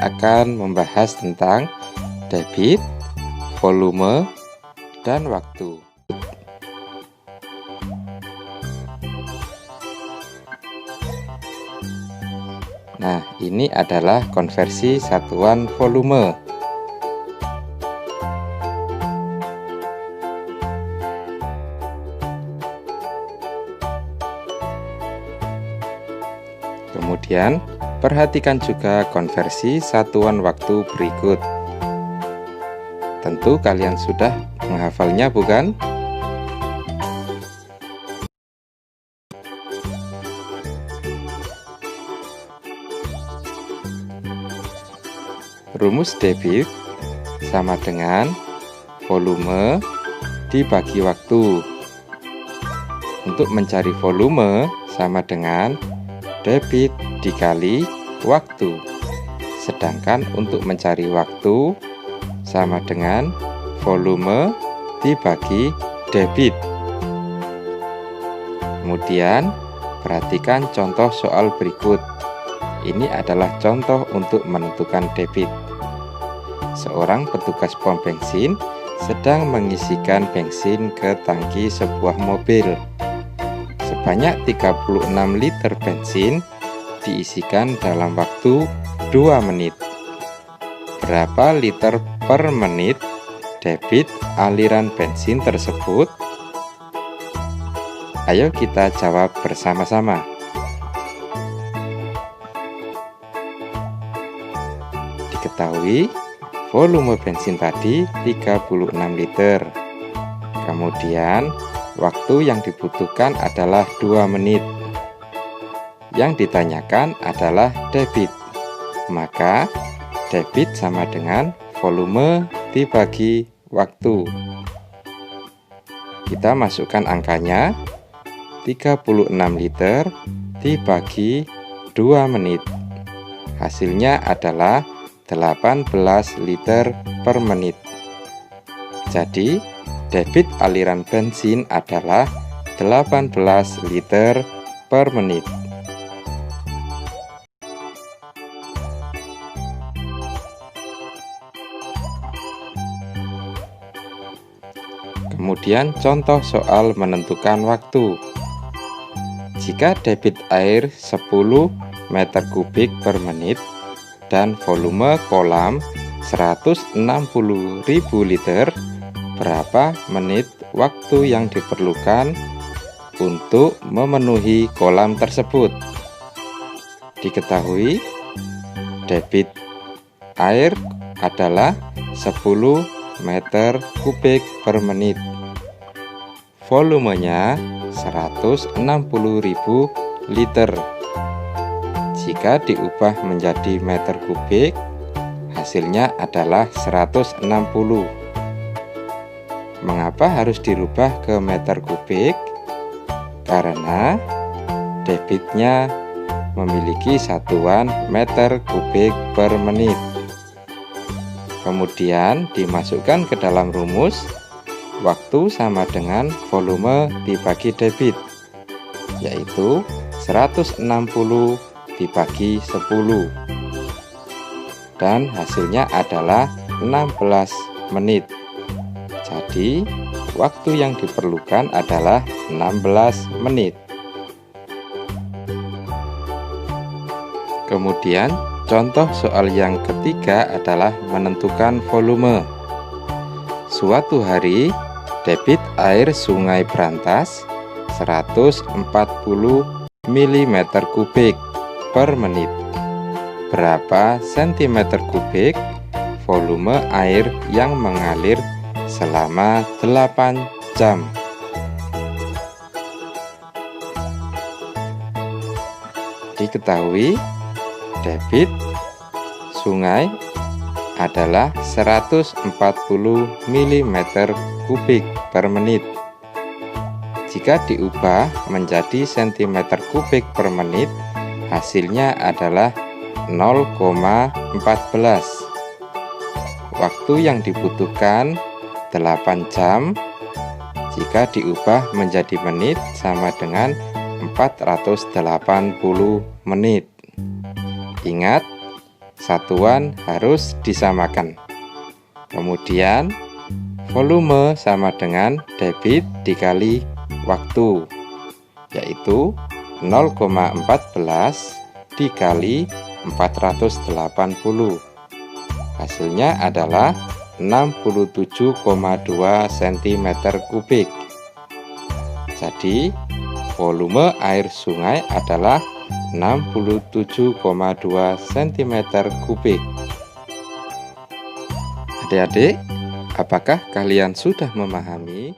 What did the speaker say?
akan membahas tentang debit, volume, dan waktu. Nah, ini adalah konversi satuan volume. Kemudian, perhatikan juga konversi satuan waktu berikut. Tentu kalian sudah menghafalnya, bukan? Rumus debit sama dengan volume dibagi waktu. Untuk mencari volume sama dengan debit dikali waktu. Sedangkan untuk mencari waktu sama dengan volume dibagi debit. Kemudian perhatikan contoh soal berikut. Ini adalah contoh untuk menentukan debit. Seorang petugas pom bensin sedang mengisikan bensin ke tangki sebuah mobil. Sebanyak 36 liter bensin diisikan dalam waktu 2 menit. Berapa liter per menit debit aliran bensin tersebut? Ayo kita jawab bersama-sama. Diketahui volume bensin tadi 36 liter. Kemudian waktu yang dibutuhkan adalah 2 menit. Yang ditanyakan adalah debit. Maka debit sama dengan volume dibagi waktu. Kita masukkan angkanya. 36 liter dibagi 2 menit. Hasilnya adalah 18 liter per menit. Jadi, debit aliran bensin adalah 18 liter per menit. Kemudian contoh soal menentukan waktu. Jika debit air 10 meter kubik per menit dan volume kolam 160.000 liter, berapa menit waktu yang diperlukan untuk memenuhi kolam tersebut? Diketahui debit air adalah 10 meter kubik per menit. Volumenya 160.000 liter. Jika diubah menjadi meter kubik, hasilnya adalah 160. Mengapa harus dirubah ke meter kubik? Karena debitnya memiliki satuan meter kubik per menit. Kemudian dimasukkan ke dalam rumus, waktu sama dengan volume dibagi debit, yaitu 160 dibagi 10, dan hasilnya adalah 16 menit. Jadi waktu yang diperlukan adalah 16 menit. Kemudian contoh soal yang ketiga adalah menentukan volume. Suatu hari debit air Sungai Brantas 140 mm kubik per menit. Berapa sentimeter kubik volume air yang mengalir selama 8 jam? Diketahui debit sungai adalah 140 mm kubik per menit. Jika diubah menjadi sentimeter kubik per menit, hasilnya adalah 0,14. Waktu yang dibutuhkan 8 jam. Jika diubah menjadi menit sama dengan 480 menit. Ingat, satuan harus disamakan. Kemudian volume sama dengan debit dikali waktu, yaitu 0,14 dikali 480. Hasilnya adalah 67,2 cm kubik. Jadi volume air sungai adalah 67,2 cm kubik. Adik-adik, apakah kalian sudah memahami